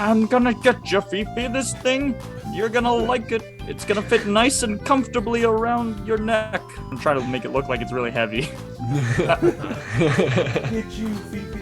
I'm gonna get you, Fifi. This thing, you're gonna like it. It's gonna fit nice and comfortably around your neck. I'm trying to make it look like it's really heavy. Get you, Fifi.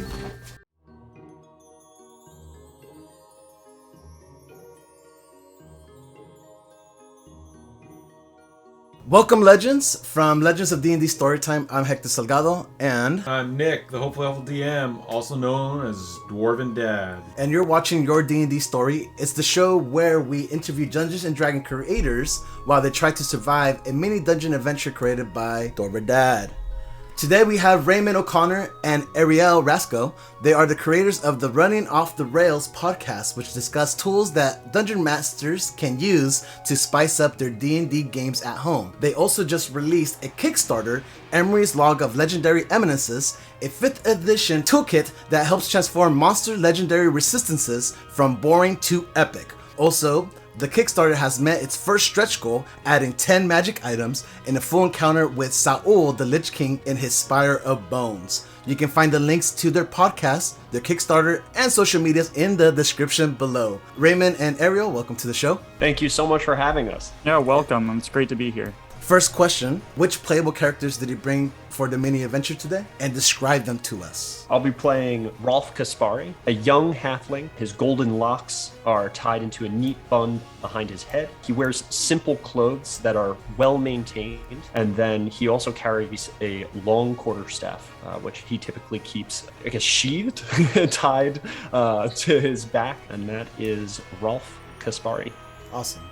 Welcome, Legends. From Legends of D&D Storytime, I'm Hector Salgado, and... I'm Nick, the hopefully awful DM, also known as Dwarven Dad. And you're watching Your D&D Story. It's the show where we interview Dungeons & Dragons creators while they try to survive a mini dungeon adventure created by Dwarven Dad. Today we have Raymond O'Connor and Ariel Rascoe. They are the creators of the Running Off the Rails podcast, which discuss tools that dungeon masters can use to spice up their D&D games at home. They also just released a Kickstarter, Emery's Log of Legendary Eminences, a 5th edition toolkit that helps transform monster legendary resistances from boring to epic. Also, the Kickstarter has met its first stretch goal, adding 10 magic items in a full encounter with Saul the Lich King in his Spire of Bones. You can find the links to their podcast, their Kickstarter, and social medias in the description below. Raymond and Ariel, welcome to the show. Thank you so much for having us. Yeah, welcome. It's great to be here. First question, which playable characters did you bring for the mini adventure today? And describe them to us. I'll be playing Rolf Kaspari, a young halfling. His golden locks are tied into a neat bun behind his head. He wears simple clothes that are well maintained, and then he also carries a long quarterstaff, which he typically keeps, I guess, sheathed, tied to his back, and that is Rolf Kaspari. Awesome.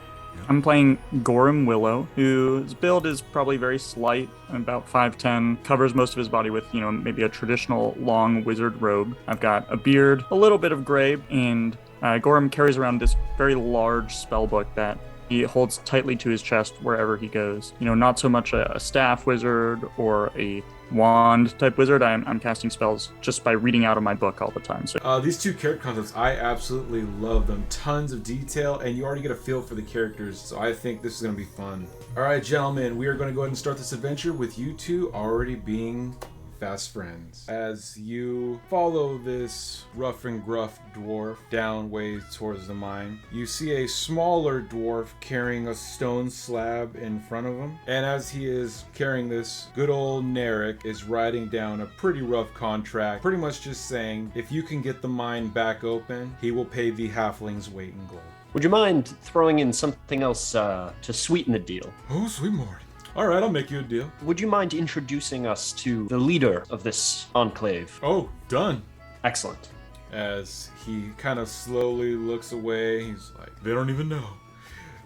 I'm playing Gorham Willow, whose build is probably very slight, about 5'10", covers most of his body with, maybe a traditional long wizard robe. I've got a beard, a little bit of gray, and Gorham carries around this very large spellbook that he holds tightly to his chest wherever he goes. Not so much a staff wizard or a wand type wizard. I'm casting spells just by reading out of my book all the time. So These two character concepts, I absolutely love them. Tons of detail, and you already get a feel for the characters, so I think this is going to be fun. Alright, gentlemen, we are going to go ahead and start this adventure with you two already being fast friends. As you follow this rough and gruff dwarf down ways towards the mine, you see a smaller dwarf carrying a stone slab in front of him. And as he is carrying this, good old Narek is writing down a pretty rough contract, pretty much just saying, if you can get the mine back open, he will pay the halfling's weight in gold. Would you mind throwing in something else to sweeten the deal? Oh, sweet Lord. Alright, I'll make you a deal. Would you mind introducing us to the leader of this enclave? Oh, done. Excellent. As he kind of slowly looks away, he's like, they don't even know.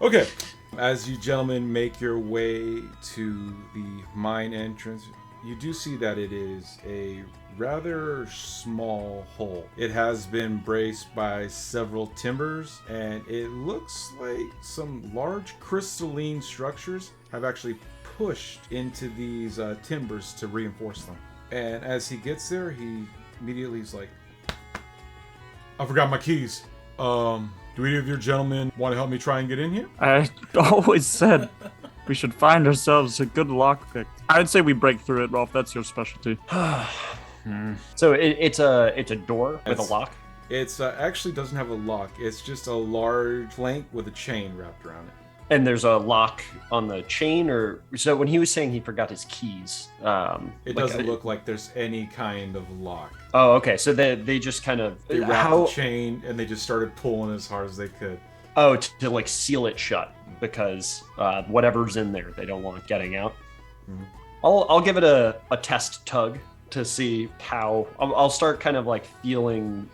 Okay, as you gentlemen make your way to the mine entrance, you do see that it is a rather small hole. It has been braced by several timbers, and it looks like some large crystalline structures have actually pushed into these timbers to reinforce them. And as he gets there, he immediately is like, I forgot my keys. Do any of your gentlemen want to help me try and get in here? I always said we should find ourselves a good lockpick. I'd say we break through it, Rolf. That's your specialty. So it's a door with a lock? It's actually doesn't have a lock. It's just a large plank with a chain wrapped around it. And there's a lock on the chain, or so when he was saying he forgot his keys, it doesn't look like there's any kind of lock. Oh, okay. So they just kind of they wrapped the chain and they just started pulling as hard as they could. Oh, to like seal it shut because whatever's in there they don't want getting out. Mm-hmm. I'll give it a test tug to see how. I'll start kind of like feeling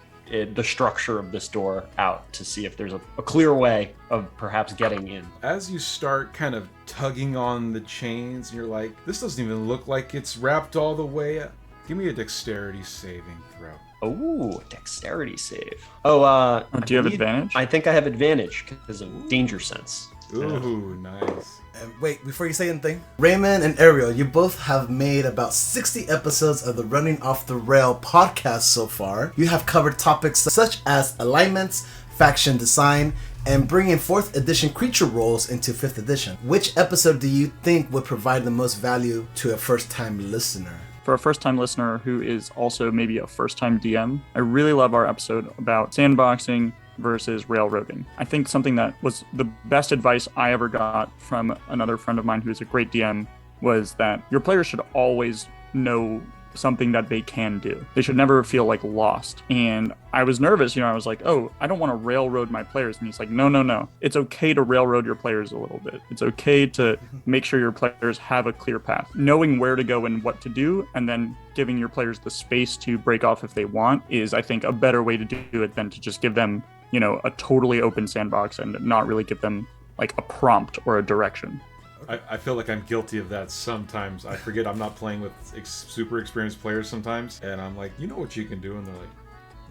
the structure of this door out to see if there's a clear way of perhaps getting in. As you start kind of tugging on the chains, you're like, this doesn't even look like it's wrapped all the way up. Give me a dexterity saving throw. Oh, dexterity save. Oh, do you have advantage? I think I have advantage because of danger sense. Ooh, nice. Wait, before you say anything, Raymond and Ariel, you both have made about 60 episodes of the Running Off the Rail podcast so far. You have covered topics such as alignments, faction design, and bringing 4th edition creature roles into 5th edition. Which episode do you think would provide the most value to a first-time listener? For a first-time listener who is also maybe a first-time DM, I really love our episode about sandboxing, versus railroading. I think something that was the best advice I ever got from another friend of mine who's a great DM was that your players should always know something that they can do. They should never feel like lost. And I was nervous, I was like, oh, I don't want to railroad my players. And he's like, no. It's okay to railroad your players a little bit. It's okay to make sure your players have a clear path. Knowing where to go and what to do, and then giving your players the space to break off if they want is, I think, a better way to do it than to just give them, a totally open sandbox and not really give them like a prompt or a direction. I feel like I'm guilty of that sometimes. I forget I'm not playing with super experienced players sometimes, and I'm like, you know what you can do? And they're like,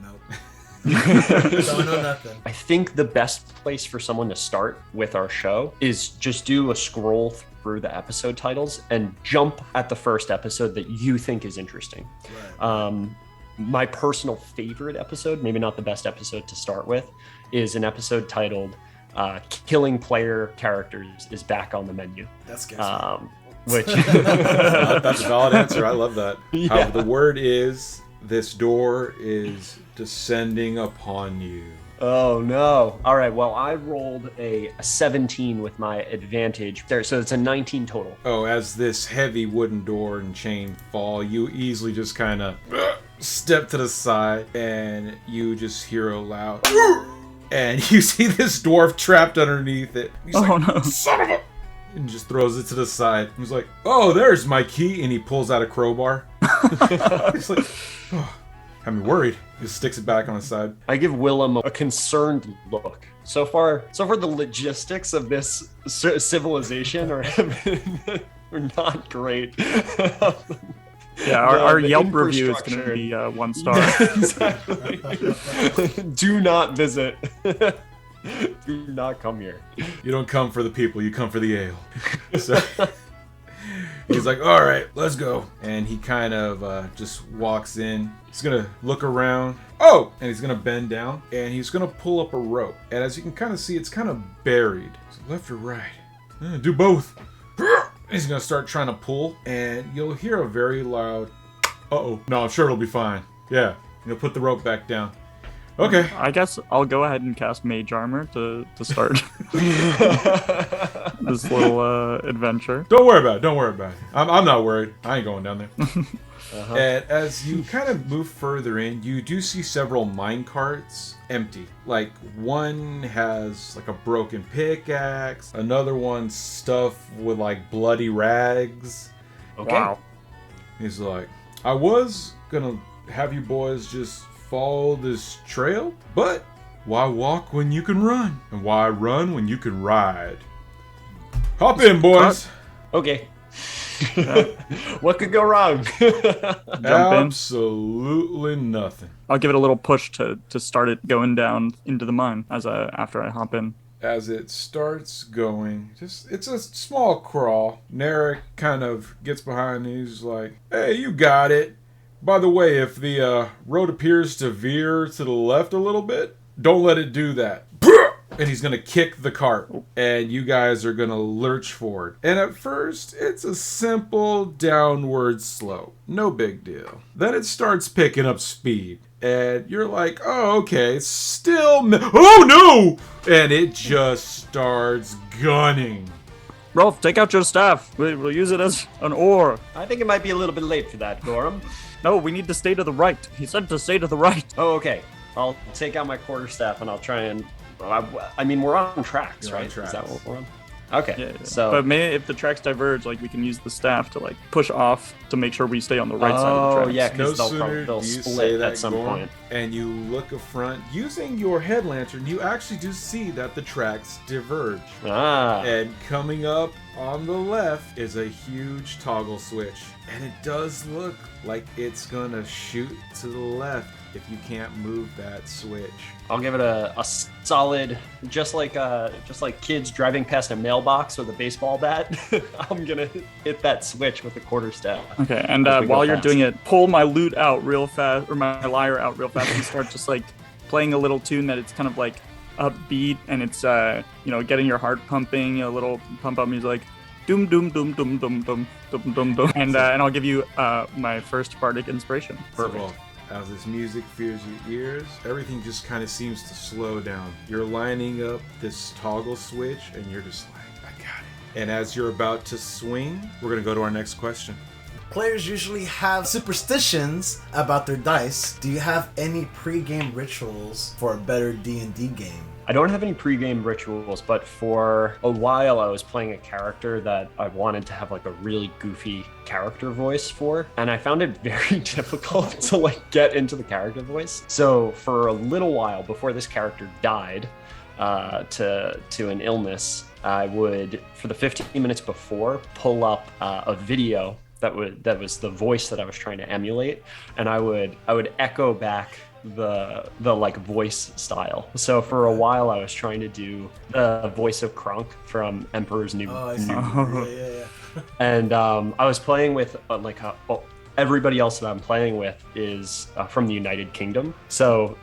nope. Don't know nothing. I think the best place for someone to start with our show is just do a scroll through the episode titles and jump at the first episode that you think is interesting. Right. My personal favorite episode, maybe not the best episode to start with, is an episode titled killing player characters is back on the menu. That's good. Which that's a valid answer. I love that. Yeah. The word is, this door is descending upon you. Oh no. All right, well, I rolled a 17 with my advantage there, so it's a 19 total. Oh, as this heavy wooden door and chain fall, you easily just kind of step to the side, and you just hear a loud and you see this dwarf trapped underneath it. He's like, no. Son of a... And just throws it to the side. He's like, oh, there's my key. And he pulls out a crowbar. He's like, oh, had me worried. He just sticks it back on the side. I give Willem a concerned look. So far, the logistics of this civilization are not great. Yeah, our Yelp review is going to be 1 star. Yeah, exactly. Do not visit. Do not come here. You don't come for the people, you come for the ale. So he's like, all right, let's go. And he kind of just walks in. He's going to look around. Oh! And he's going to bend down. And he's going to pull up a rope. And as you can kind of see, it's kind of buried. So left or right? Do both. He's going to start trying to pull, and you'll hear a very loud, uh-oh. No, I'm sure it'll be fine. Yeah. You'll put the rope back down. Okay. I guess I'll go ahead and cast Mage Armor to start this little adventure. Don't worry about it. I'm not worried. I ain't going down there. And as you kind of move further in, you do see several mine carts empty. Like, one has like a broken pickaxe, another one's stuffed with like bloody rags. Okay. Wow. He's like, I was gonna have you boys just follow this trail, but why walk when you can run? And why run when you can ride? Hop in, boys. Okay. What could go wrong? Absolutely nothing. I'll give it a little push to start it going down into the mine after I hop in. As it starts going, it's a small crawl. Narek kind of gets behind and he's like, hey, you got it. By the way, if the road appears to veer to the left a little bit, don't let it do that. And he's going to kick the cart, and you guys are going to lurch forward. And at first, it's a simple downward slope. No big deal. Then it starts picking up speed. And you're like, oh, okay, it's still... oh, no! And it just starts gunning. Rolf, take out your staff. We'll use it as an oar. I think it might be a little bit late for that, Gorham. No, we need to stay to the right. He said to stay to the right. Oh, okay. I'll take out my quarterstaff and I'll try and... I mean, we're on tracks, You're right? on tracks. Is that what we're on? Okay, Yeah. so... But maybe if the tracks diverge, like, we can use the staff to, like, push off to make sure we stay on the right side of the tracks. Oh, yeah, No because sooner they'll do you say split that, at some Gorham, point. and you look up front, using your head lantern, you actually do see that the tracks diverge. Ah. And coming up on the left is a huge toggle switch. And it does look like it's gonna shoot to the left if you can't move that switch. I'll give it a solid, just like kids driving past a mailbox with a baseball bat. I'm gonna hit that switch with a quarterstaff. Okay, and As we go while you're fast. doing it, pull my lute out real fast, or my lyre out real fast, and start just, like, playing a little tune that it's kind of, like, upbeat, and it's, getting your heart pumping, a little pump-up music, like, doom, doom, doom, doom, doom, doom, doom, doom, doom. And I'll give you my first bardic inspiration. Perfect. As this music fills your ears, everything just kind of seems to slow down. You're lining up this toggle switch and you're just like, I got it. And as you're about to swing, we're going to go to our next question. Players usually have superstitions about their dice. Do you have any pre-game rituals for a better D&D game? I don't have any pre-game rituals, but for a while I was playing a character that I wanted to have like a really goofy character voice for, and I found it very difficult to like get into the character voice. So for a little while before this character died to an illness, I would, for the 15 minutes before, pull up a video that was the voice that I was trying to emulate, and I would echo back the like voice style. So for a while I was trying to do the voice of Kronk from Emperor's New Yeah. And I was playing with everybody else that I'm playing with is from the United Kingdom, so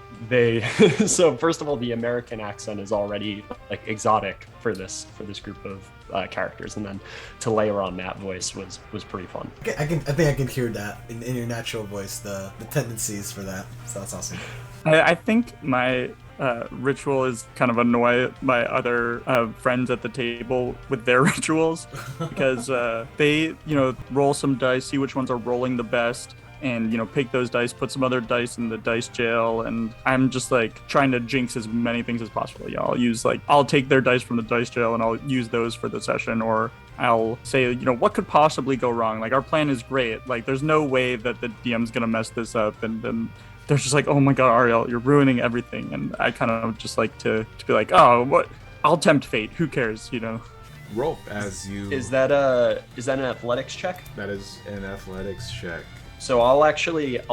so first of all, the American accent is already like exotic for this group of characters, and then to layer on that voice was pretty fun. I think I can hear that in your natural voice, the tendencies for that. So that's awesome. I think my ritual is kind of annoy my other friends at the table with their rituals, because they, roll some dice, see which ones are rolling the best, and pick those dice, put some other dice in the dice jail, and I'm just like trying to jinx as many things as possible. I'll take their dice from the dice jail and I'll use those for the session, or I'll say, what could possibly go wrong? Like, our plan is great, like there's no way that the DM's gonna mess this up, and then they're just like, oh my god, Ariel, you're ruining everything. And I kind of just like to be like, oh, what, I'll tempt fate, who cares, Roll as you... Is that an athletics check? That is an athletics check. So I'll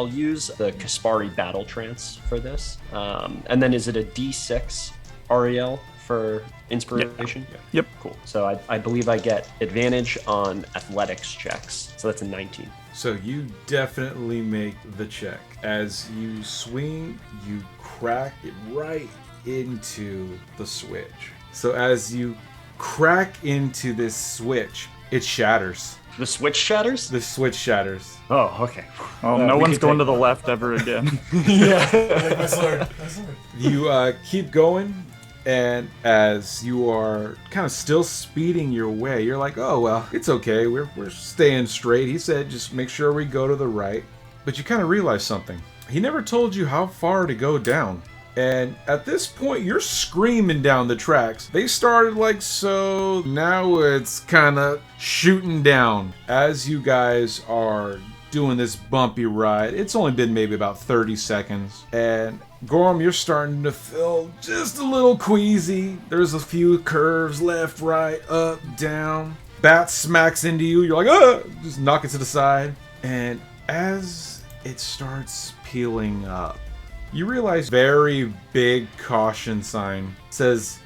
use the Kaspari Battle Trance for this. And then is it a D6 Ariel for inspiration? Yeah. Yep. Cool. So I believe I get advantage on athletics checks. So that's a 19. So you definitely make the check. As you swing, you crack it right into the switch. So as you crack into this switch, it shatters. The switch shatters? The switch shatters. Oh, okay. Oh, no one's going to the left ever again. Yeah. My sword. You keep going, and as you are kind of still speeding your way, you're like, oh, well, it's okay. We're staying straight. He said just make sure we go to the right. But you kind of realize something. He never told you how far to go down. And at this point, you're screaming down the tracks. They started like so, now it's kind of shooting down. As you guys are doing this bumpy ride, it's only been maybe about 30 seconds. And Gorham, you're starting to feel just a little queasy. There's a few curves, left, right, up, down. Bat smacks into you, you're like, just knock it to the side. And as it starts peeling up, you realize very big caution sign says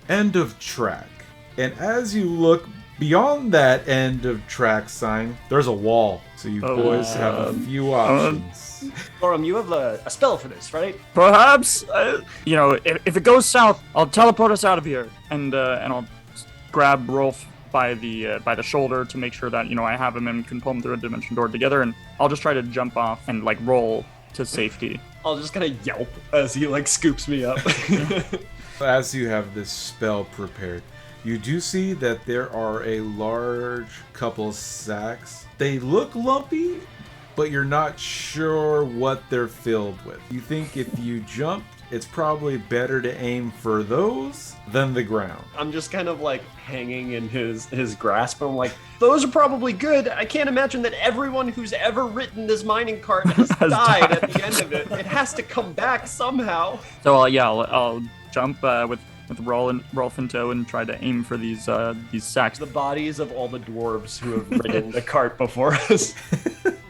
end of track. And as you look beyond that end of track sign, there's a wall. So you boys have a few options. Gorham, you have a spell for this, right? Perhaps, if it goes south, I'll teleport us out of here, and I'll grab Rolf by the shoulder to make sure that I have him and can pull him through a dimension door together, and I'll just try to jump off and like roll to safety. I'll just kind of yelp as he like scoops me up. As you have this spell prepared, you do see that there are a large couple sacks. They look lumpy, but you're not sure what they're filled with. You think if you jumped, it's probably better to aim for those than the ground. I'm just kind of like hanging in his grasp. I'm like, those are probably good. I can't imagine that everyone who's ever written this mining cart has died at the end of it. It has to come back somehow. So I'll jump with Rolf in tow and try to aim for these sacks. The bodies of all the dwarves who have ridden the cart before us.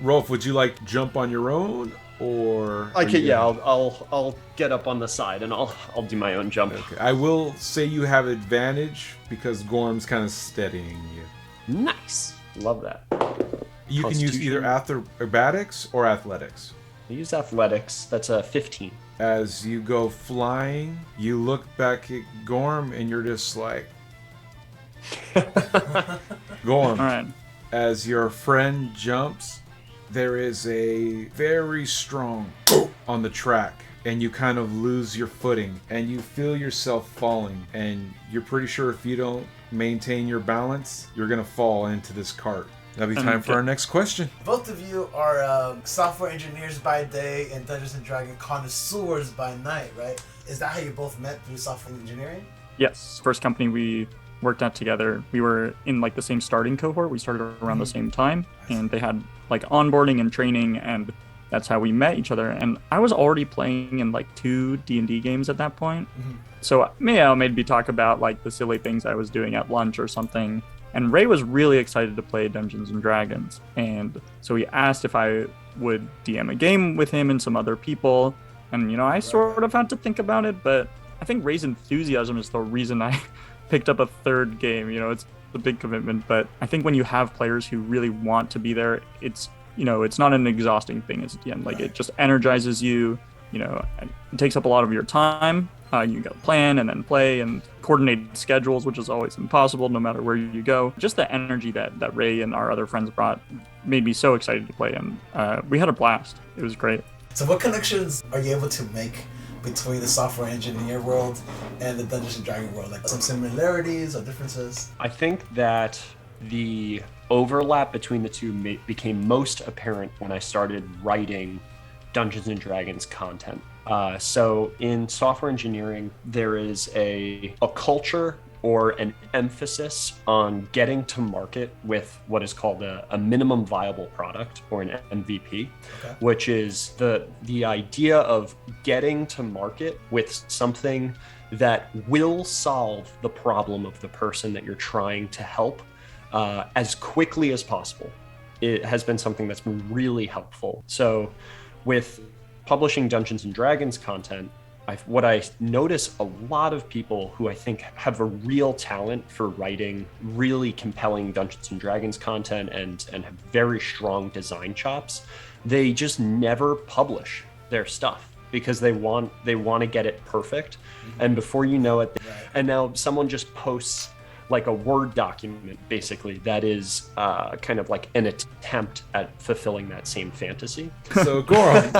Rolf, would you like to jump on your own? Or I'll get up on the side and I'll do my own jump. Okay. I will say you have advantage because Gorm's kind of steadying you. Nice. Love that. You can use either acrobatics or athletics. I use athletics. That's a 15. As you go flying, you look back at Gorm and you're just like, Gorm. All right. As your friend jumps, there is a very strong on the track, and you kind of lose your footing, and you feel yourself falling, and you're pretty sure if you don't maintain your balance, you're gonna fall into this cart. That'll be time for our next question. Both of you are software engineers by day and Dungeons and Dragons connoisseurs by night, right? Is that how you both met, through software engineering? Yes. First company we worked at together, we were in like the same starting cohort. We started around the same time, and they had like onboarding and training, and that's how we met each other. And I was already playing in like 2 D&D games at that point. So maybe talk about like the silly things I was doing at lunch or something. And Ray was really excited to play Dungeons and Dragons. And so he asked if I would DM a game with him and some other people. And, you know, I sort of had to think about it, but I think Ray's enthusiasm is the reason I picked up a third game. You know, it's a big commitment, but I think when you have players who really want to be there, it's, you know, it's not an exhausting thing at the end. Like, it just energizes you, you know, it takes up a lot of your time. You got to plan and then play and coordinate schedules, which is always impossible no matter where you go. Just the energy that Ray and our other friends brought made me so excited to play, and we had a blast. It was great. So what connections are you able to make between the software engineer world and the Dungeons and Dragons world? Like some similarities or differences? I think that the overlap between the two became most apparent when I started writing Dungeons and Dragons content. So in software engineering, there is a culture or an emphasis on getting to market with what is called a minimum viable product, or an MVP, which is the idea of getting to market with something that will solve the problem of the person that you're trying to help as quickly as possible. It has been something that's been really helpful. So with publishing Dungeons and Dragons content, what I notice a lot of people who I think have a real talent for writing really compelling Dungeons and Dragons content and have very strong design chops, they just never publish their stuff because they want to get it perfect. And before you know it, and now someone just posts like a Word document, basically, that is kind of like an attempt at fulfilling that same fantasy. So, Gorum,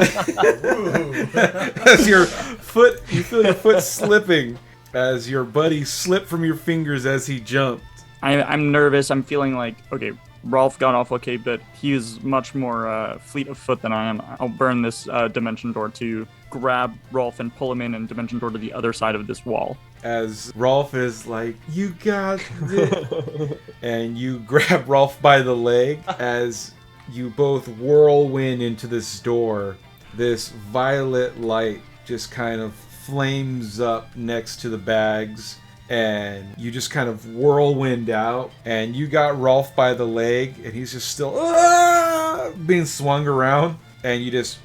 as you feel your foot slipping as your buddy slipped from your fingers as he jumped. I'm nervous. I'm feeling like, okay, Rolf got off okay, but he is much more fleet of foot than I am. I'll burn this dimension door to grab Rolf and pull him in and dimension door to the other side of this wall. As Rolf is like, you got it. And you grab Rolf by the leg as you both whirlwind into this door. This violet light just kind of flames up next to the bags, and you just kind of whirlwind out, and you got Rolf by the leg, and he's just still being swung around, and you just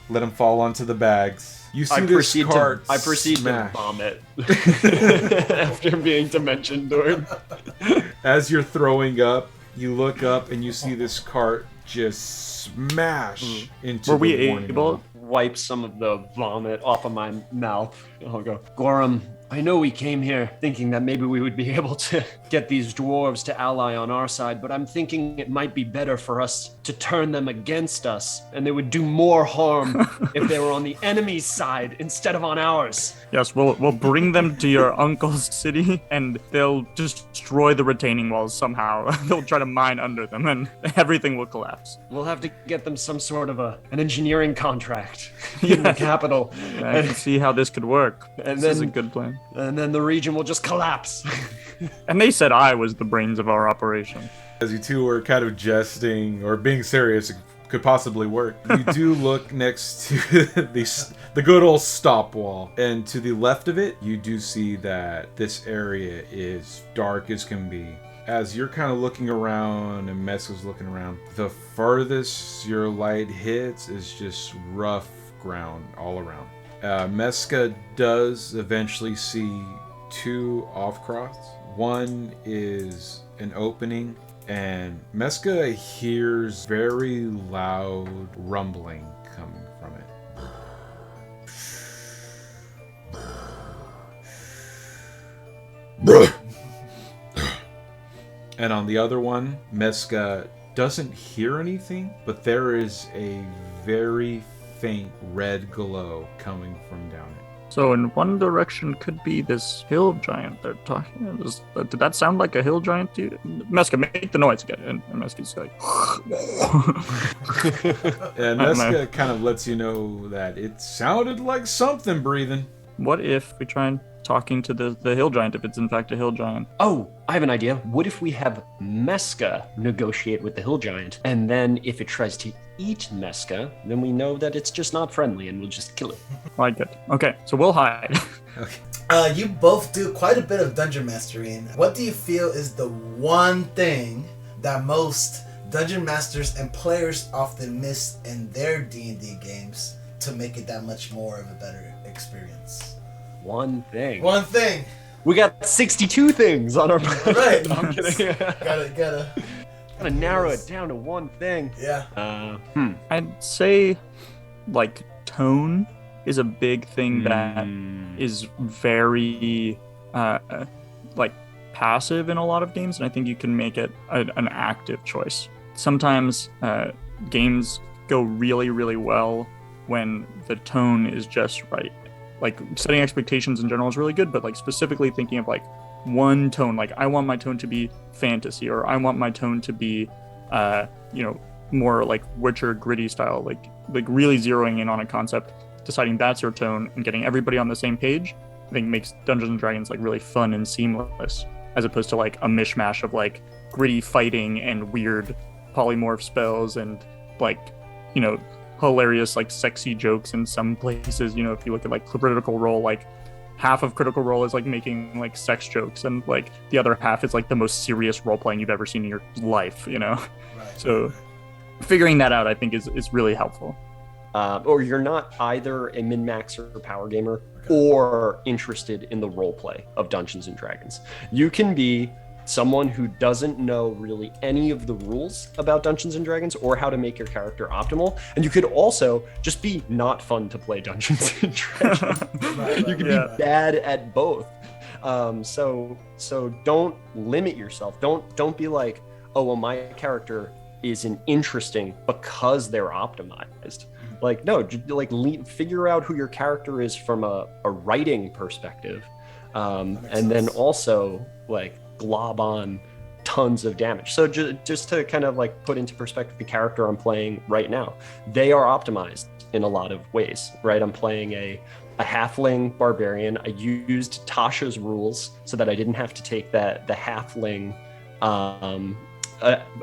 let him fall onto the bags. You see this cart I proceed smash. to vomit after being dimension doored. As you're throwing up, you look up and you see this cart just smash into Were we the warning able- wall. Wipe some of the vomit off of my mouth. I'll go, Gorum, I know we came here thinking that maybe we would be able to get these dwarves to ally on our side, but I'm thinking it might be better for us to turn them against us, and they would do more harm if they were on the enemy's side instead of on ours. Yes, we'll bring them to your uncle's city, and they'll just destroy the retaining walls somehow. They'll try to mine under them, and everything will collapse. We'll have to get them some sort of an engineering contract in the capital. I can see how this could work. And This is a then- good plan. And then the region will just collapse. And they said I was the brains of our operation. As you two were kind of jesting or being serious, it could possibly work. You do look next to the good old stop wall, and to the left of it, you do see that this area is dark as can be. As you're kind of looking around and Meska's looking around, the furthest your light hits is just rough ground all around. Meska does eventually see 2 off-cross. One is an opening, and Meska hears very loud rumbling coming from it. And on the other one, Meska doesn't hear anything, but there is a very faint red glow coming from down here. So in one direction could be this hill giant they're talking. Did that sound like a hill giant to you? Meska, make the noise again. And Meska's like... And Meska kind of lets you know that it sounded like something breathing. What if we try and talking to the hill giant, if it's in fact a hill giant? Oh, I have an idea. What if we have Meska negotiate with the hill giant, and then if it tries to eat Meska, then we know that it's just not friendly and we'll just kill it. Like it. Okay, so we'll hide. Okay. You both do quite a bit of dungeon mastering. What do you feel is the one thing that most dungeon masters and players often miss in their D&D games to make it that much more of a better experience? One thing. One thing. We got 62 things on our Right. No, I'm kidding. Gotta narrow it down to one thing. Yeah. I'd say, like, tone is a big thing that is very, like, passive in a lot of games, and I think you can make it an active choice. Sometimes games go really, really well when the tone is just right. Like, setting expectations in general is really good, but, like, specifically thinking of, like, one tone, like, I want my tone to be fantasy, or I want my tone to be, more, like, Witcher gritty style, like really zeroing in on a concept, deciding that's your tone, and getting everybody on the same page, I think makes Dungeons & Dragons, like, really fun and seamless, as opposed to, like, a mishmash of, like, gritty fighting and weird polymorph spells and, like, hilarious, like, sexy jokes in some places. If you look at, like, Critical Role, like, half of Critical Role is, like, making, like, sex jokes, and, like, the other half is, like, the most serious role-playing you've ever seen in your life, Right. So figuring that out, I think, is really helpful. Or you're not either a min-max or power gamer or interested in the roleplay of Dungeons & Dragons. You can be someone who doesn't know really any of the rules about Dungeons & Dragons or how to make your character optimal, and you could also just be not fun to play Dungeons & Dragons. You could be bad at both. So don't limit yourself. Don't be like, oh, well, my character isn't interesting because they're optimized. Like, no, figure out who your character is from a writing perspective, and then also, like, glob on tons of damage. So just to kind of, like, put into perspective the character I'm playing right now, they are optimized in a lot of ways, right? I'm playing a halfling barbarian. I used Tasha's rules so that I didn't have to take the halfling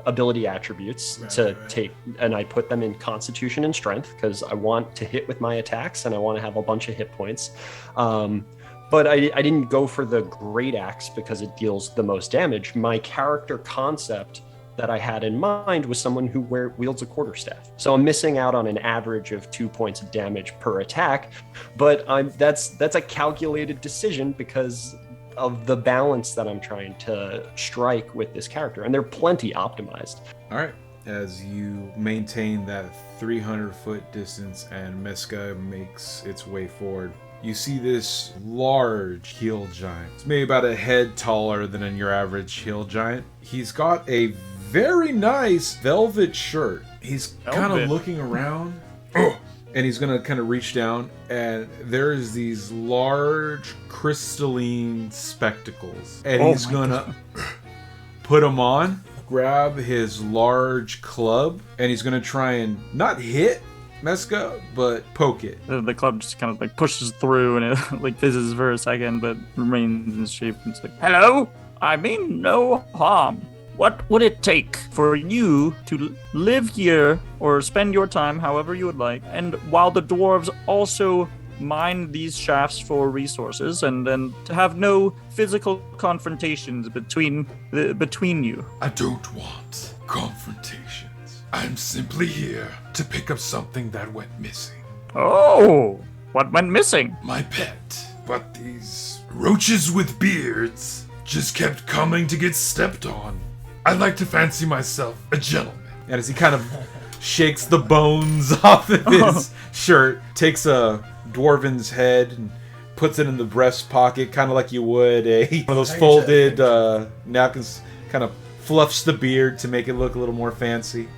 ability attributes take, and I put them in Constitution and Strength because I want to hit with my attacks and I want to have a bunch of hit points. But I didn't go for the Great Axe because it deals the most damage. My character concept that I had in mind was someone who wields a quarterstaff. So I'm missing out on an average of 2 points of damage per attack, but that's a calculated decision because of the balance that I'm trying to strike with this character, and they're plenty optimized. All right. As you maintain that 300-foot distance and Meska makes its way forward, you see this large hill giant. It's maybe about a head taller than your average hill giant. He's got a very nice velvet shirt. He's kind of looking around. And he's going to kind of reach down, and there's these large crystalline spectacles. And he's going to put them on, grab his large club, and he's going to try and not hit Meska, but poke it. The club just kind of, like, pushes through, and it, like, fizzes for a second, but remains in shape. It's like, hello? I mean no harm. What would it take for you to live here or spend your time however you would like, and while the dwarves also mine these shafts for resources, and then to have no physical confrontations between you? I don't want confrontations. I'm simply here to pick up something that went missing. Oh, what went missing? My pet. But these roaches with beards just kept coming to get stepped on. I like to fancy myself a gentleman. And as he kind of shakes the bones off of his shirt, takes a dwarven's head and puts it in the breast pocket, kind of like you would one of those folded napkins, kind of fluffs the beard to make it look a little more fancy.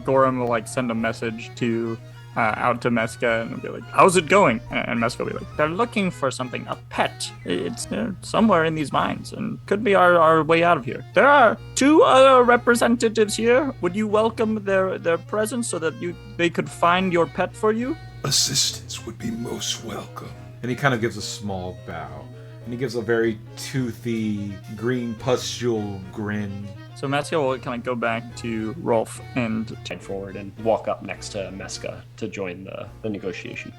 Gorham will like send a message to out to Meska and be like, "How's it going?" And Meska will be like, "They're looking for something, a pet. It's somewhere in these mines and could be our way out of here. There are 2 other representatives here. Would you welcome their presence so that they could find your pet for you?" Assistance would be most welcome. And he kind of gives a small bow. And he gives a very toothy, green pustule grin. So Meska will kind of go back to Rolf and Head forward and walk up next to Meska to join the negotiation.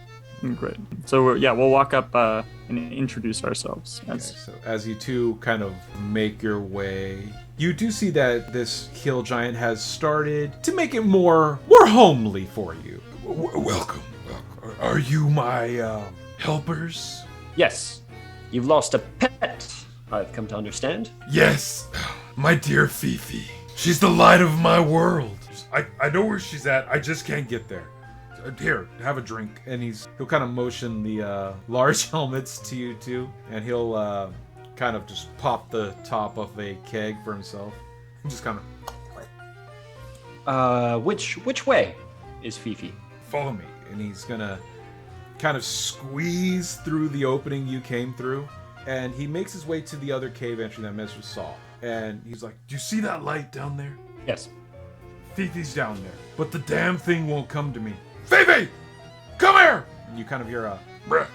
great. So we'll walk up and introduce ourselves. So as you two kind of make your way, you do see that this hill giant has started to make it more homely for you. Welcome. Are you my helpers? Yes, you've lost a pet, I've come to understand. Yes, my dear Fifi. She's the light of my world. I know where she's at. I just can't get there. Here, have a drink. And he'll kind of motion the large helmets to you two, and he'll kind of just pop the top of a keg for himself. And just kind of. Which way is Fifi? Follow me. And he's gonna kind of squeeze through the opening you came through, and he makes his way to the other cave entry that Messer saw. And he's like, Do you see that light down there? Yes. Fifi's down there, but the damn thing won't come to me. Fifi! Come here! and you kind of hear a Bruh.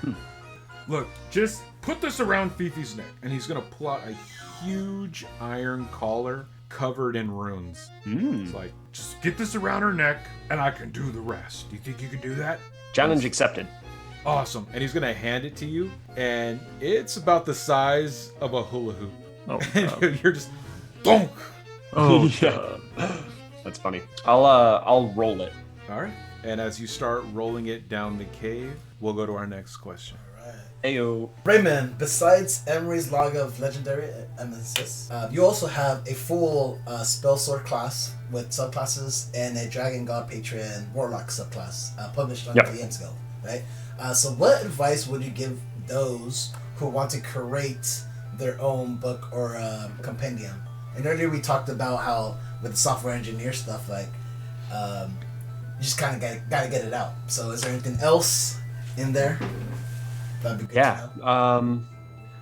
Damn. Look, just put this around Fifi's neck. and he's gonna pull out a huge iron collar covered in runes. It's like, Just get this around her neck, and I can do the rest. Do you think you can do that? Challenge accepted. awesome. And he's gonna hand it to you, and it's about the size of a hula hoop. Oh, And you're just Donk! Yeah. That's funny. I'll roll it. all right. And as you start rolling it down the cave, we'll go to our next question. Ayo. Raymond, besides Emery's log of legendary eminences, you also have a full spell sword class with subclasses and a dragon god patron warlock subclass published on Yep. the DM's Guild, right? So what advice would you give those who want to create their own book or compendium? And earlier we talked about how with the software engineer stuff, like you just kind of gotta get it out. So is there anything else in there? That'd be good Yeah. to know.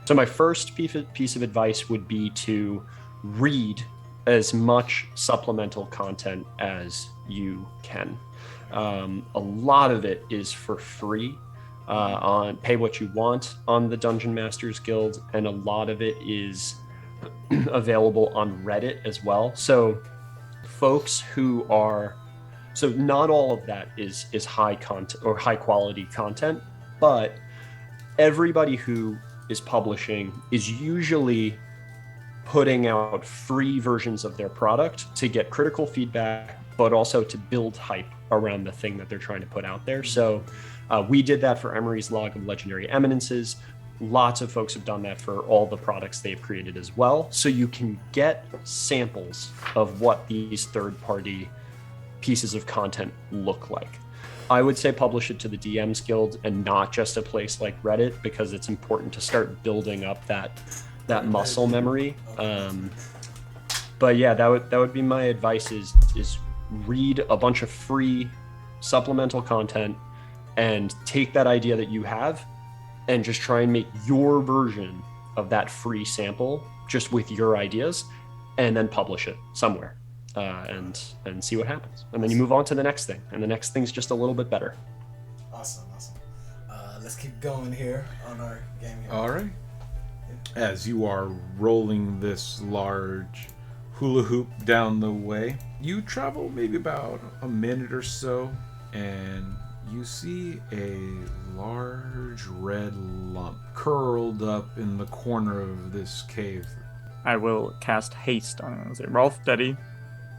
So my first piece of advice would be to read as much supplemental content as you can. A lot of it is for free on pay what you want on the Dungeon Masters Guild, and a lot of it is available on Reddit as well. So folks who are not all of that is high content or high quality content, but everybody who is publishing is usually putting out free versions of their product to get critical feedback, but also to build hype around the thing that they're trying to put out there. So we did that for Emery's Log of Legendary Eminences. Lots of folks have done that for all the products they've created as well. So you can get samples of what these third-party pieces of content look like. I would say publish it to the DM's Guild and not just a place like Reddit, because it's important to start building up that muscle memory. But yeah, that would be my advice is read a bunch of free supplemental content and take that idea that you have and just try and make your version of that free sample just with your ideas, and then publish it somewhere. And see what happens. And then you move on to the next thing. And the next thing's just a little bit better. Awesome. Let's keep going here on our game here. All right. As you are rolling this large hula hoop down the way, you travel maybe about a minute or so, and you see a large red lump curled up in the corner of this cave. I will cast haste on it. I'll say, Rolf, Daddy,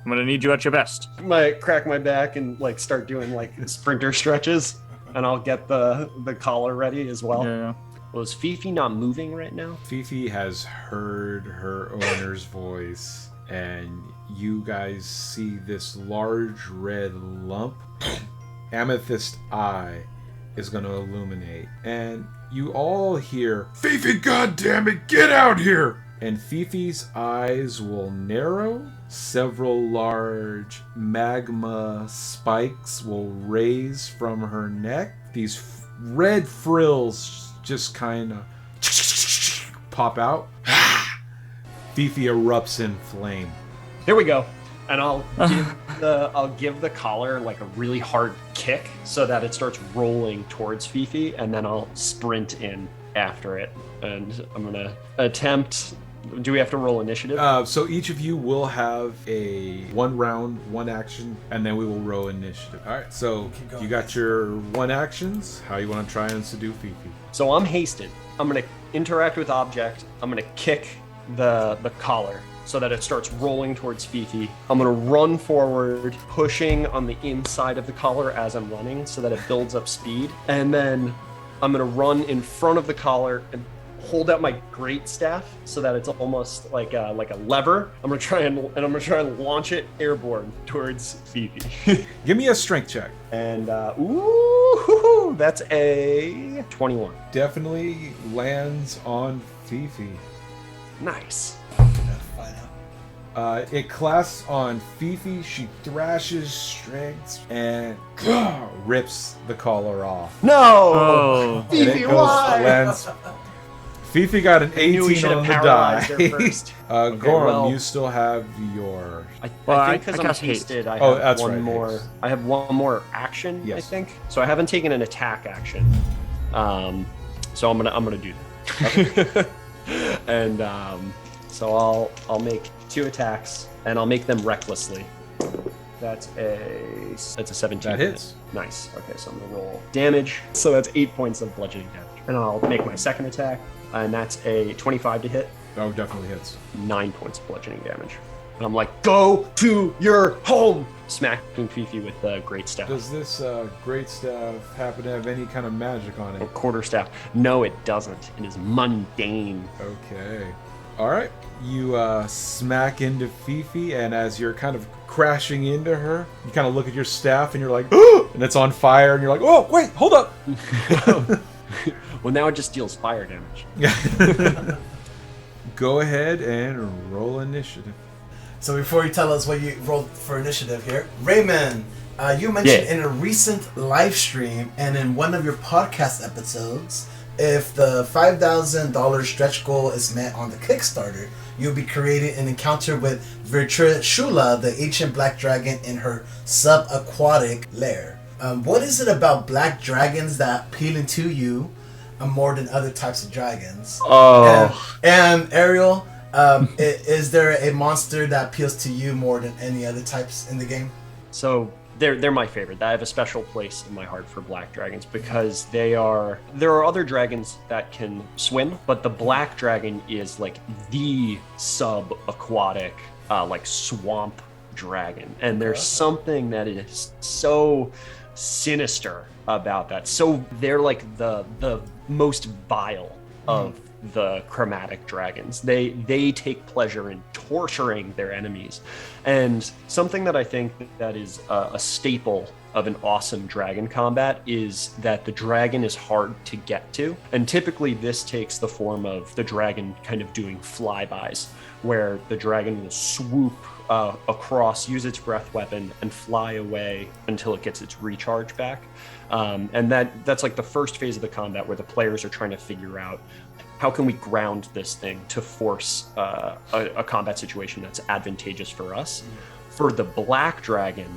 I'm gonna need you at your best. Might crack my back and like start doing like sprinter stretches, and I'll get the collar ready as well. Yeah. Well, is Fifi not moving right now? Fifi has heard her owner's voice, and you guys see this large red lump. Amethyst Eye is going to illuminate, and you all hear, Fifi, goddammit, get out here! and Fifi's eyes will narrow. Several large magma spikes will raise from her neck. These red frills just kind of pop out. Fifi erupts in flame. Here we go. And I'll give the collar like a really hard kick so that it starts rolling towards Fifi, and then I'll sprint in after it. And I'm gonna attempt. Do we have to roll initiative? So each of you will have a 1 round, 1 action, and then we will roll initiative. All right. So you got your 1 actions. How you want to try and subdue Fifi? So I'm hasted. I'm gonna interact with object. I'm gonna kick the collar so that it starts rolling towards Fifi. I'm gonna run forward, pushing on the inside of the collar as I'm running so that it builds up speed. And then I'm gonna run in front of the collar and hold out my great staff so that it's almost like a lever. I'm gonna try and launch it airborne towards Fifi. Give me a strength check. And ooh, that's a 21. Definitely lands on Fifi. Nice. It clasps on Fifi. She thrashes, strengths, and rips the collar off. No! Oh. And it Fifi, goes, why? lands. Fifi got an knew we 18 should on have the paralyzed her die. first. Gorum, well- you still have your. Well, I think I because I'm cast haste. hasted, I Oh, have that's one right, more. haste. I have one more action. Yes. I think so. I haven't taken an attack action. So I'm gonna do that. And so I'll make 2 attacks, and I'll make them recklessly. That's a 17. That hits. Nice. Okay, so I'm gonna roll damage. So that's 8 points of bludgeoning damage, and I'll make my second attack, and that's a 25 to hit. Oh, definitely hits. 9 points of bludgeoning damage. And I'm like, go to your home! Smacking Fifi with the great staff. Does this great staff happen to have any kind of magic on Or it? quarter staff. No, it doesn't. It is mundane. Okay. All right. You smack into Fifi, and as you're kind of crashing into her, you kind of look at your staff, and you're like, oh! And it's on fire, and you're like, oh, wait, hold up. Well, now it just deals fire damage. Go ahead and roll initiative. So before you tell us what you rolled for initiative here, Raymond, you mentioned Yeah. in a recent live stream and in one of your podcast episodes, if the $5,000 stretch goal is met on the Kickstarter, you'll be creating an encounter with Virtua Shula, the ancient black dragon, in her subaquatic lair. What is it about black dragons that appealing to you more than other types of dragons? Oh. And Ariel, is there a monster that appeals to you more than any other types in the game? So they're my favorite. I have a special place in my heart for black dragons because there are other dragons that can swim, but the black dragon is like the subaquatic, like swamp dragon. And there's something that is so sinister about that. So they're like the most vile of the chromatic dragons. They take pleasure in torturing their enemies. And something that I think that is a staple of an awesome dragon combat is that the dragon is hard to get to. And typically this takes the form of the dragon kind of doing flybys, where the dragon will swoop across, use its breath weapon, and fly away until it gets its recharge back. And that's like the first phase of the combat where the players are trying to figure out how can we ground this thing to force a combat situation that's advantageous for us. For the black dragon,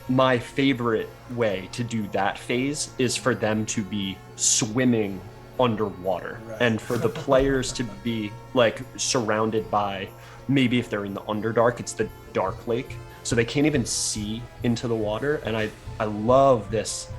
my favorite way to do that phase is for them to be swimming underwater, and for the players to be like surrounded by, maybe if they're in the Underdark, it's the Dark Lake, so they can't even see into the water. And I love this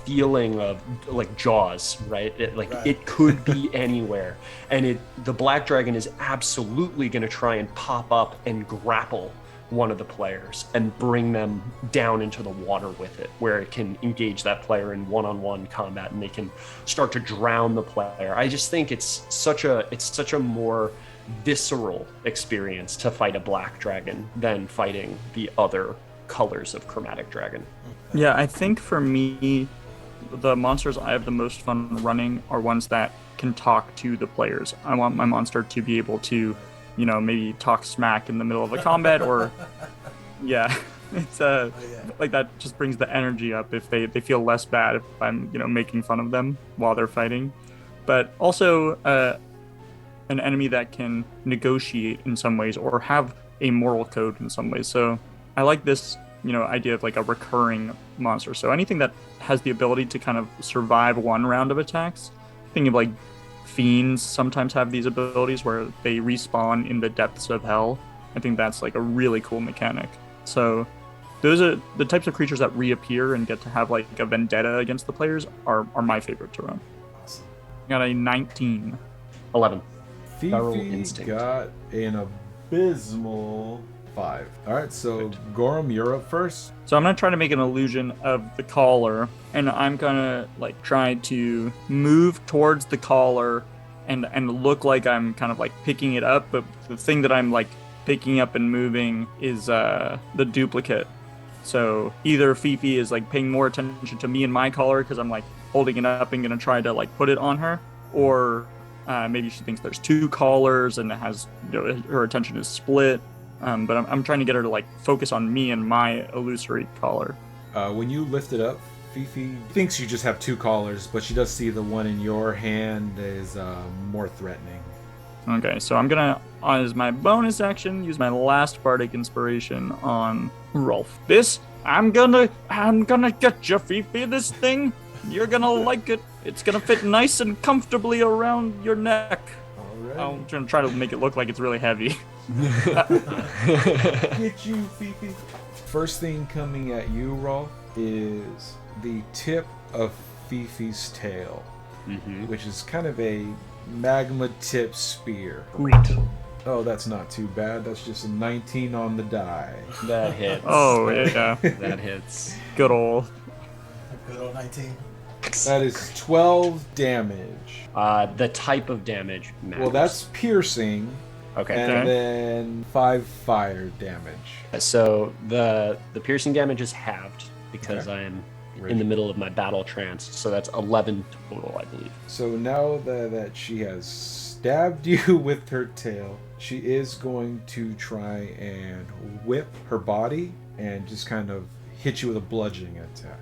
feeling of like Jaws, right? It could be anywhere, and the black dragon is absolutely going to try and pop up and grapple one of the players and bring them down into the water with it, where it can engage that player in one-on-one combat and they can start to drown the player. I just think it's such a more visceral experience to fight a black dragon than fighting the other colors of chromatic dragon. Yeah, I think for me, the monsters I have the most fun running are ones that can talk to the players. I want my monster to be able to, maybe talk smack in the middle of a combat, or yeah, it's like that just brings the energy up if they feel less bad if I'm making fun of them while they're fighting. But also an enemy that can negotiate in some ways or have a moral code in some ways. So I like this idea of like a recurring monster. So anything that has the ability to kind of survive one round of attacks. Thinking of like fiends sometimes have these abilities where they respawn in the depths of hell. I think that's like a really cool mechanic. So those are the types of creatures that reappear and get to have like a vendetta against the players are my favorite to run. Awesome. Got a 19. 11. Feral Fifi instinct. got an abysmal 5. All right, so Gorham, you're up first. So I'm gonna try to make an illusion of the collar, and I'm gonna like try to move towards the collar and look like I'm kind of like picking it up, but the thing that I'm like picking up and moving is the duplicate. So either Fifi is like paying more attention to me and my collar because I'm like holding it up and gonna try to like put it on her, or maybe she thinks there's two collars and it has her attention is split. But I'm trying to get her to like focus on me and my illusory collar. When you lift it up, Fifi thinks you just have two collars, but she does see the one in your hand is more threatening. Okay, so I'm gonna, as my bonus action, use my last bardic inspiration on Rolf. I'm gonna get you, Fifi. This thing, you're gonna like it. It's gonna fit nice and comfortably around your neck. All I'm gonna try to make it look like it's really heavy. Get you, Fifi. First thing coming at you, Rolf, is the tip of Fifi's tail, which is kind of a magma tip spear. Great. Oh, that's not too bad. That's just a 19 on the die. That hits. Oh yeah, That hits. good old. Good old 19. That is 12 damage. The type of damage matters. Well, that's piercing. Okay. And then 5 fire damage. So the piercing damage is halved because Okay. I am in the middle of my battle trance. So that's 11 total, I believe. So now that she has stabbed you with her tail, she is going to try and whip her body and just kind of hit you with a bludgeoning attack.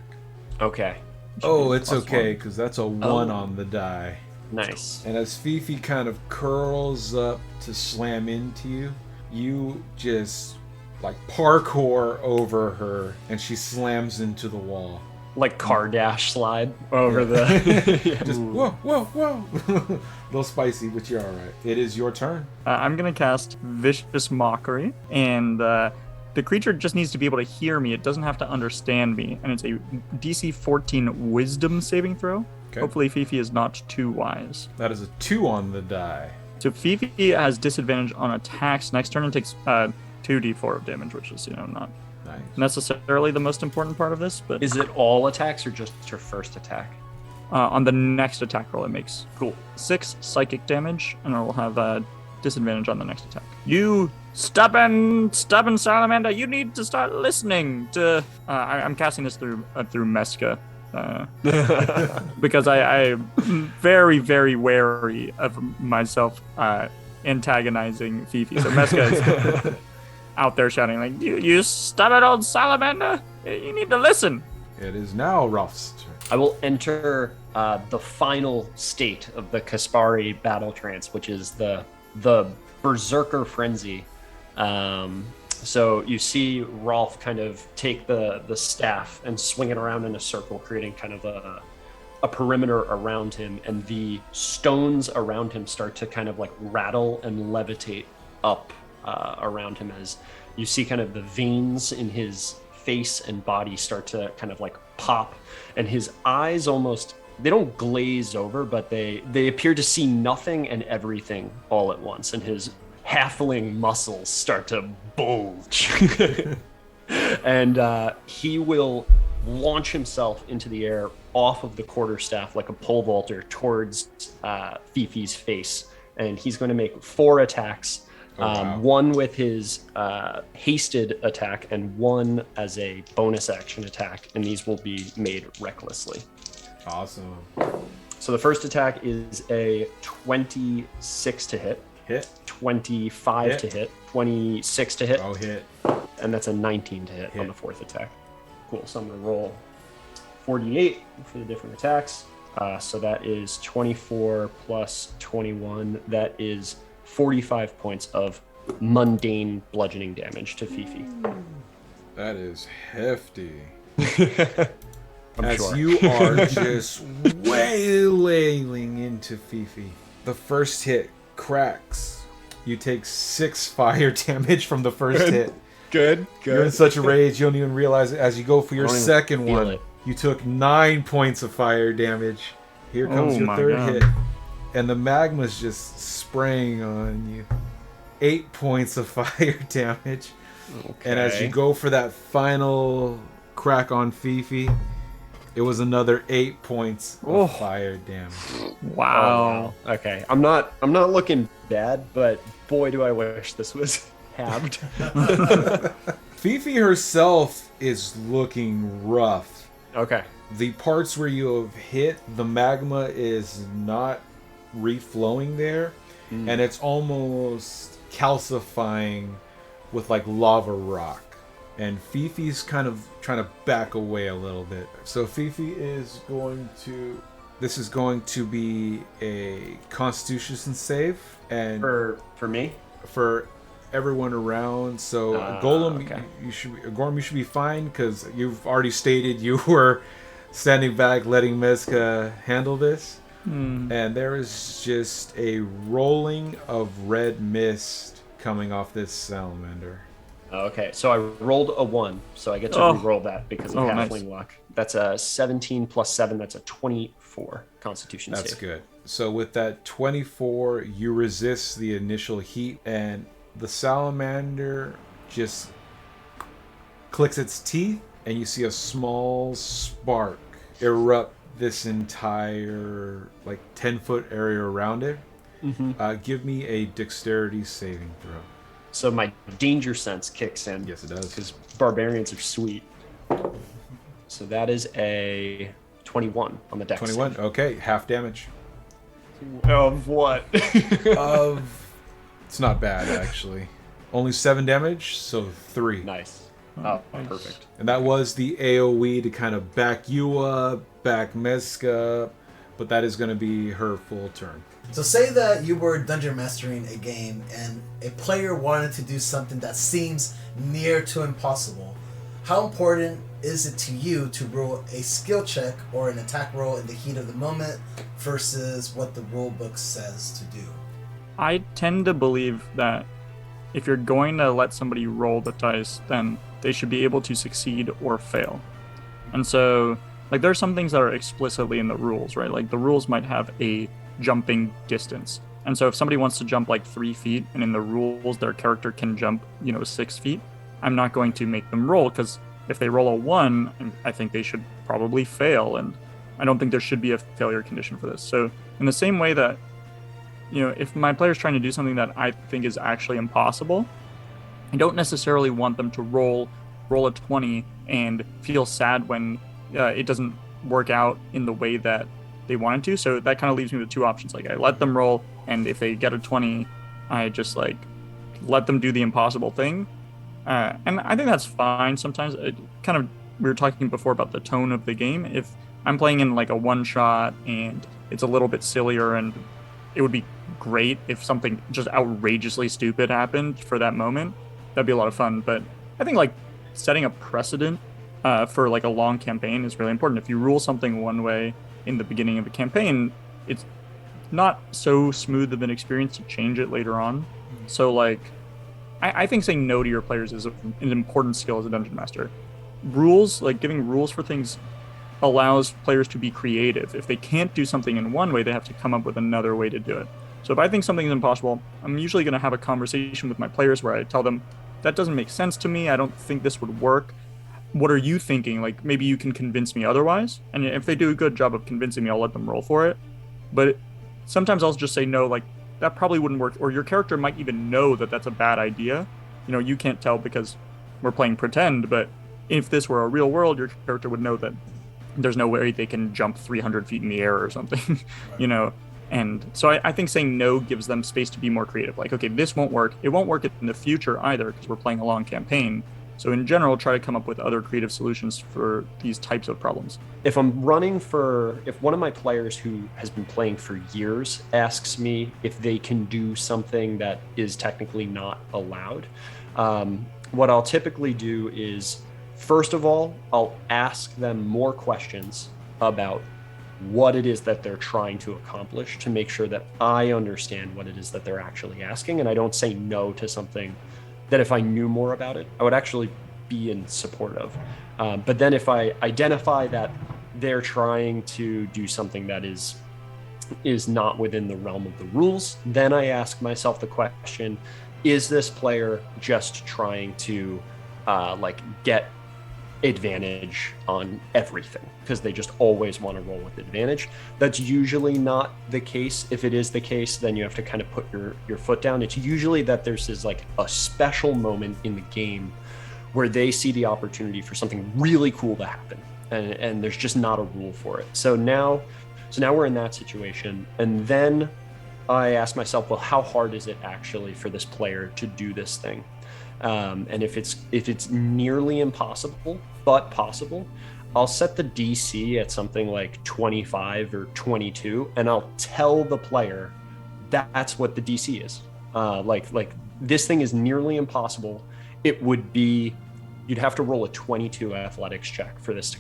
Okay. Oh, it's Plus okay, one. because that's a 1 on the die. Nice. And as Fifi kind of curls up to slam into you, you just like parkour over her and she slams into the wall. Like car dash slide over the. Just whoa, whoa, whoa. A little spicy, but you're all right. It is your turn. I'm gonna cast Vicious Mockery, and the creature just needs to be able to hear me. It doesn't have to understand me, and it's a DC 14 Wisdom saving throw. Okay. Hopefully Fifi is not too wise. That is a 2 on the die. So Fifi has disadvantage on attacks next turn and takes 2d4 of damage, which is not Nice. necessarily the most important part of this, but Is it all attacks or just her first attack? on the next attack roll it makes Cool. 6 psychic damage, and it will have disadvantage on the next attack. You stubborn salamander, you need to start listening to I'm casting this through Meska. Because I'm very, very wary of myself antagonizing Fifi. So Meska is out there shouting like, you stubborn old salamander, you need to listen. It is now Rolf's turn. I will enter the final state of the Kaspari battle trance, which is the Berserker Frenzy. So you see Rolf kind of take the staff and swing it around in a circle, creating kind of a perimeter around him, and the stones around him start to kind of like rattle and levitate up around him as you see kind of the veins in his face and body start to kind of like pop, and his eyes almost, they don't glaze over, but they appear to see nothing and everything all at once, and his halfling muscles start to bulge. And he will launch himself into the air off of the quarterstaff like a pole vaulter towards Fifi's face, and he's going to make 4 attacks. Wow. One with his hasted attack and one as a bonus action attack, and these will be made recklessly. Awesome. So the first attack is a 26 to hit, Hit. 25 Hit. to hit, 26 to hit, Oh, hit. and that's a 19 to hit on Hit. the fourth attack. Cool. So I'm going to roll 48 for the different attacks. So that is 24 plus 21. That is 45 points of mundane bludgeoning damage to Fifi. That is hefty. I'm As sure. you are just wailing into Fifi. The first hit cracks. You take 6 fire damage from the first hit. Good. You're in such a rage you don't even realize it. As you go for your I don't even second feel one, it. you took 9 points of fire damage. Here comes Oh your my third God. hit. And the magma's just spraying on you. 8 points of fire damage. And as you go for that final crack on Fifi, it was another 8 points Oh. of fire damage. Wow. Oh, wow. Okay. I'm not looking bad, but boy do I wish this was halved. Fifi herself is looking rough. Okay. The parts where you have hit, the magma is not reflowing there, and it's almost calcifying with like lava rock. And Fifi's kind of trying to back away a little bit. So Fifi is going to... This is going to be a Constitution save, and For me? for everyone around. So Golem, okay. Gorm, you should be fine because you've already stated you were standing back, letting Mezca handle this. And there is just a rolling of red mist coming off this salamander. Okay, so I rolled a 1, so I get to Oh. re-roll that because of Oh, halfling nice. luck. That's a 17 plus 7, that's a 24 Constitution That's save. good. So with that 24, you resist the initial heat, and the salamander just clicks its teeth, and you see a small spark erupt this entire like 10-foot area around it. Give me a dexterity saving throw. So my danger sense kicks in. Yes, it does. Because barbarians are sweet. So that is a 21 on the dex. 21. Okay, half damage. Of what? It's not bad actually. Only 7 damage, so 3. Nice. Oh, perfect. And that was the AoE to kind of back you up, back Mezca up, but that is going to be her full turn. So say that you were dungeon mastering a game and a player wanted to do something that seems near to impossible. How important is it to you to roll a skill check or an attack roll in the heat of the moment versus what the rule book says to do? I tend to believe that if you're going to let somebody roll the dice, then they should be able to succeed or fail. And so, like, there are some things that are explicitly in the rules, right? Like, the rules might have a jumping distance. And so if somebody wants to jump like 3 feet and in the rules their character can jump, 6 feet, I'm not going to make them roll, because if they roll a 1, I think they should probably fail. And I don't think there should be a failure condition for this. So in the same way that, if my player's trying to do something that I think is actually impossible, I don't necessarily want them to roll a 20 and feel sad when it doesn't work out in the way that they wanted to. So that kind of leaves me with 2 options. Like, I let them roll, and if they get a 20, I just like let them do the impossible thing. And I think that's fine. Sometimes we were talking before about the tone of the game. If I'm playing in like a one shot and it's a little bit sillier, and it would be great if something just outrageously stupid happened for that moment, that'd be a lot of fun. But I think like setting a precedent for like a long campaign is really important. If you rule something one way in the beginning of a campaign, it's not so smooth of an experience to change it later on. So like, I think saying no to your players is an important skill as a dungeon master. Rules, like giving rules for things, allows players to be creative. If they can't do something in one way, they have to come up with another way to do it. So if I think something is impossible, I'm usually going to have a conversation with my players where I tell them, that doesn't make sense to me, I don't think this would work. What are you thinking? Like, maybe you can convince me otherwise. And if they do a good job of convincing me, I'll let them roll for it. But sometimes I'll just say no, like, that probably wouldn't work. Or your character might even know that that's a bad idea. You can't tell because we're playing pretend, but if this were a real world, your character would know that there's no way they can jump 300 feet in the air or something, you know. And so I think saying no gives them space to be more creative. Like, okay, this won't work. It won't work in the future either because we're playing a long campaign. So in general, try to come up with other creative solutions for these types of problems. If if one of my players who has been playing for years asks me if they can do something that is technically not allowed, what I'll typically do is, first of all, I'll ask them more questions about what it is that they're trying to accomplish to make sure that I understand what it is that they're actually asking, and I don't say no to something that if I knew more about it, I would actually be in support of. But then if I identify that they're trying to do something that is not within the realm of the rules, then I ask myself the question, is this player just trying to get advantage on everything because they just always want to roll with advantage? That's usually not the case. If it is the case, then you have to kind of put your foot down. It's usually that there's this like a special moment in the game where they see the opportunity for something really cool to happen, and there's just not a rule for it. So now we're in that situation, and then I ask myself, well, how hard is it actually for this player to do this thing? And if it's nearly impossible but possible, I'll set the DC at something like 25 or 22, and I'll tell the player that's what the DC is. Like this thing is nearly impossible. It would be, you'd have to roll a 22 athletics check for this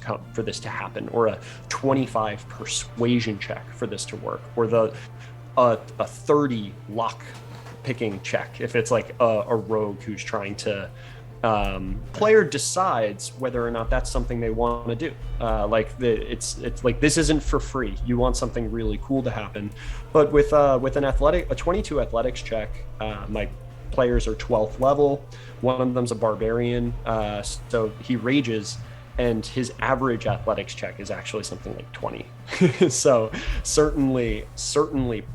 to happen, or a 25 persuasion check for this to work, or a 30 luck picking check if it's like a rogue who's trying to player decides whether or not that's something they want to do. It's like, this isn't for free. You want something really cool to happen. But with a 22 athletics check, my players are 12th level. One of them's a barbarian, so he rages, and his average athletics check is actually something like 20. So certainly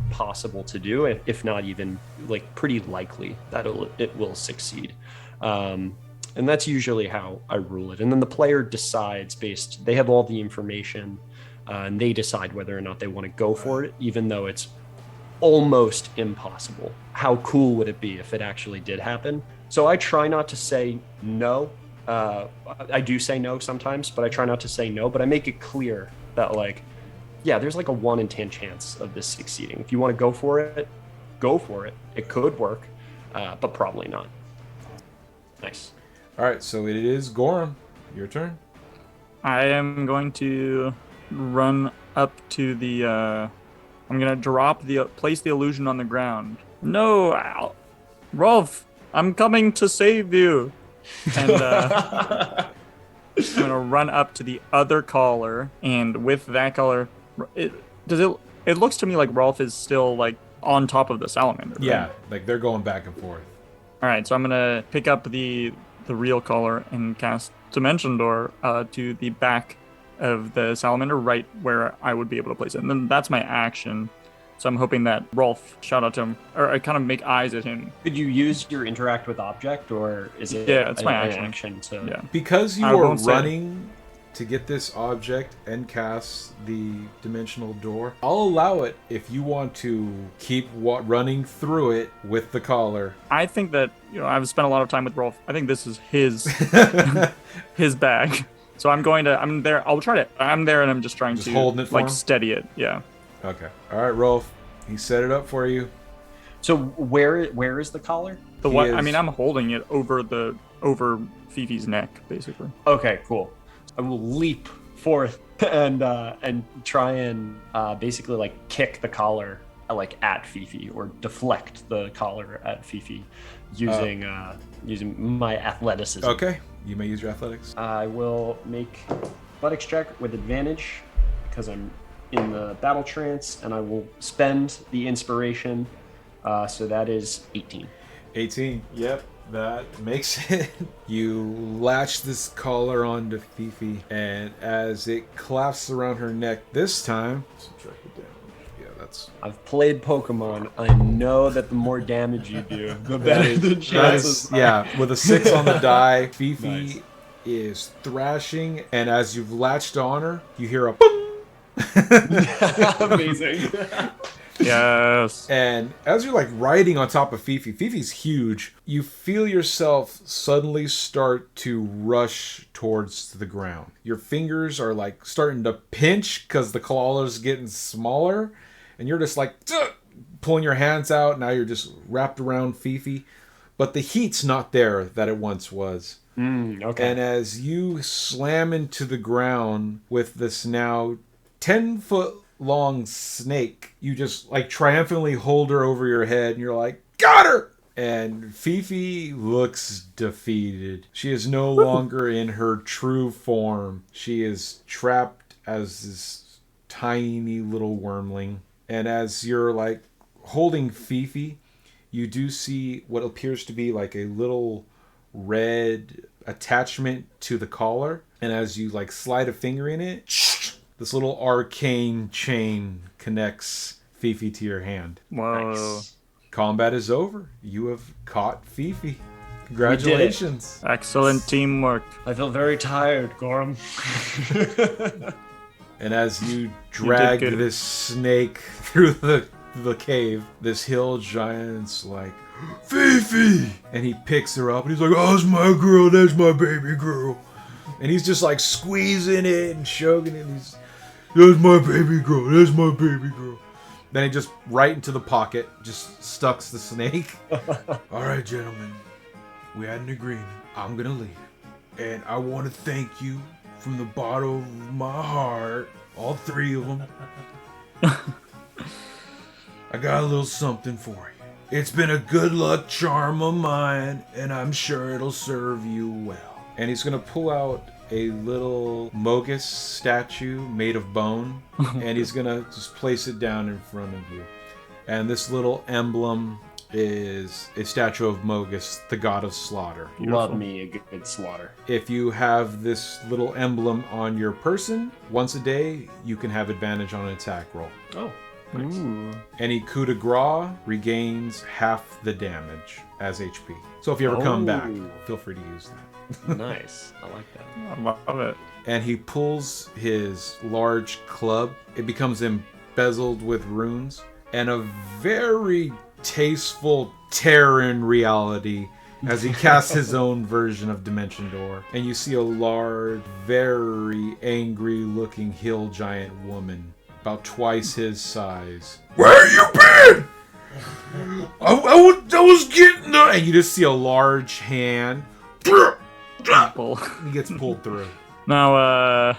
possible to do, if not even like pretty likely that it will succeed. And that's usually how I rule it. And then the player decides they have all the information, and they decide whether or not they want to go for it, even though it's almost impossible. How cool would it be if it actually did happen? So I try not to say no. I do say no sometimes, but I try not to say no, but I make it clear that, like, yeah, there's like a 1 in 10 chance of this succeeding. If you want to go for it, go for it. It could work, but probably not. Nice. All right, so it is Gorham. Your turn. I am going to run up to the, I'm going to place the illusion on the ground. No, Rolf, I'm coming to save you. And I'm going to run up to the other caller, and with that caller, it looks to me like Rolf is still like on top of the salamander. Right? Yeah, like they're going back and forth. All right, so I'm going to pick up the real caller and cast Dimension Door to the back of the salamander, right where I would be able to place it. And then that's my action. So I'm hoping that Rolf, shout out to him, or I kind of make eyes at him. Could you use your interact with object, or is it it's my an action. Yeah. Because you are running to get this object and cast the dimensional door, I'll allow it if you want to keep running through it with the collar. I think that, I've spent a lot of time with Rolf. I think this is his his bag. So I'm there. I'll try to. I'm there, and I'm just trying to holding it for him? Steady it. Yeah. Okay. All right, Rolf. He set it up for you. So where is the collar? I'm holding it over Fifi's neck, basically. Okay, cool. I will leap forth and try and basically like kick the collar like at Fifi, or deflect the collar at Fifi using my athleticism. Okay, you may use your athletics. I will make athletics check with advantage because I'm in the battle trance, and I will spend the inspiration. So that is 18. 18. Yep, that makes it. You latch this collar onto Fifi, and as it clasps around her neck this time, subtract the damage. Yeah, that's. I've played Pokemon. I know that the more damage you do, the better the chances. Yeah, with a 6 on the die, Fifi is thrashing, and as you've latched on her, you hear a boom. Amazing. Yes. And as you're like riding on top of Fifi, Fifi's huge, you feel yourself suddenly start to rush towards the ground. Your fingers are like starting to pinch because the claw's getting smaller, and you're just like pulling your hands out. Now you're just wrapped around Fifi, but the heat's not there that it once was. Okay. And as you slam into the ground with this now 10-foot long snake, you just like triumphantly hold her over your head and you're like, got her! And Fifi looks defeated. She is no longer in her true form. She is trapped as this tiny little wormling. And as you're like holding Fifi, you do see what appears to be like a little red attachment to the collar. And as you like slide a finger in it, this little arcane chain connects Fifi to your hand. Whoa. Nice. Combat is over. You have caught Fifi. Congratulations. Excellent teamwork. I feel very tired, Gorham. And as you drag good. this snake through the cave, this hill giant's like, Fifi! And he picks her up and he's like, oh, that's my girl, that's my baby girl. And he's just like squeezing it and choking it. And that's my baby girl, that's my baby girl. Then he just right into the pocket, just stucks the snake. All right, gentlemen, we had an agreement. I'm gonna leave. And I want to thank you from the bottom of my heart, all three of them. I got a little something for you. It's been a good luck charm of mine, and I'm sure it'll serve you well. And he's gonna pull out a little Mogus statue made of bone, and he's gonna just place it down in front of you. And this little emblem is a statue of Mogus, the god of slaughter. Love me a good slaughter. If you have this little emblem on your person, once a day, you can have advantage on an attack roll. Oh. Ooh. Any coup de grace regains half the damage as HP. So if you ever come back, feel free to use that. Nice. I like that. I love it. And he pulls his large club. It becomes embezzled with runes and a very tasteful Terran reality as he casts his own version of Dimension Door. And you see a large, very angry looking hill giant woman, about twice his size. Where you been? I was getting the... And you just see a large hand. People. He gets pulled through. Now,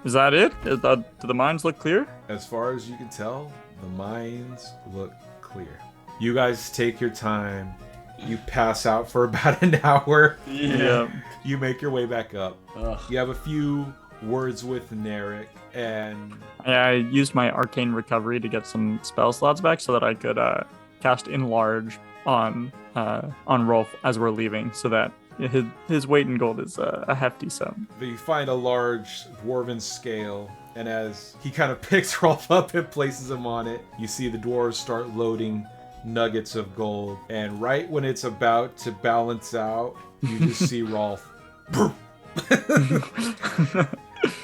is that it? Do the mines look clear? As far as you can tell, the mines look clear. You guys take your time. You pass out for about an hour. Yeah. You make your way back up. Ugh. You have a few words with Narek, and I used my arcane recovery to get some spell slots back so that I could cast enlarge on Rolf as we're leaving, so that his weight in gold is a hefty sum. you find a large dwarven scale. And as he kind of picks Rolf up and places him on it, you see the dwarves start loading nuggets of gold. And right when it's about to balance out, you just see Rolf.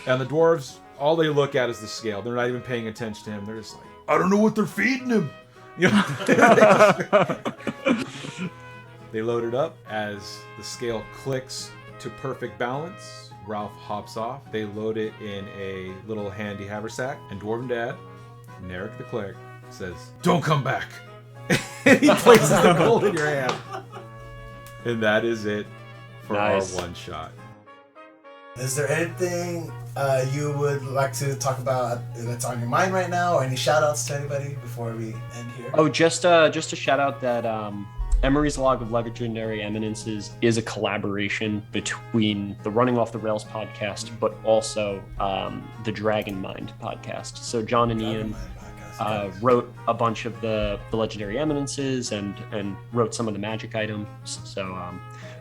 And the dwarves, all they look at is the scale. They're not even paying attention to him. They're just like, I don't know what they're feeding him. you know? They load it up. As the scale clicks to perfect balance, Ralph hops off. They load it in a little handy haversack. And Dwarven Dad, Narek the cleric, says, don't come back. And he places the gold in your hand. And that is it for Nice. our one shot. Is there anything you would like to talk about that's on your mind right now, or any shout outs to anybody before we end here? Oh, just a shout out that Emery's Log of Legendary Eminences is a collaboration between the Running Off the Rails podcast, but also the Dragon Mind podcast. So John and Ian wrote a bunch of the Legendary Eminences and wrote some of the magic items.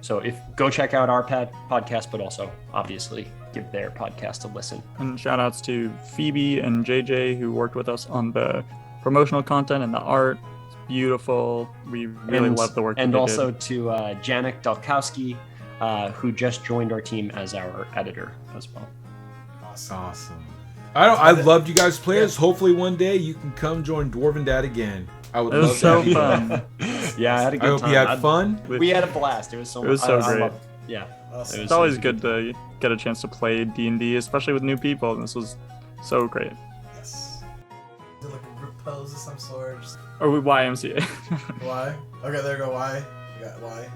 So if go check out our podcast, but also obviously give their podcast a listen. And shout outs to Phoebe and JJ who worked with us on the promotional content and the art. It's beautiful. We really love the work And that they also did. to Janik Dalkowski, who just joined our team as our editor as well. Awesome. I loved you guys players. Hopefully one day you can come join Dwarven Dad again. I would It love was so to. fun. Yeah, I had a I good hope time. you had fun. We had a blast. It was so. It was so I great. loved- yeah. Awesome. It's always good to get a chance to play D&D, especially with new people. And this was so great. Yes. Do like a group pose of some sort. Just Or with YMCA. Y. Okay, there you go. Y. You got Y.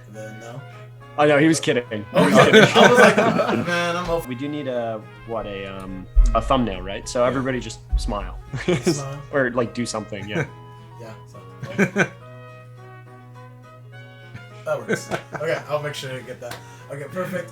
And then no. Oh no, he was kidding. Oh, He was kidding. I was like, man, I'm off. We do need a thumbnail, right? So everybody just smile, Smile. or like do something. Yeah. Yeah. So. That works. Okay, I'll make sure to get that. Okay, perfect.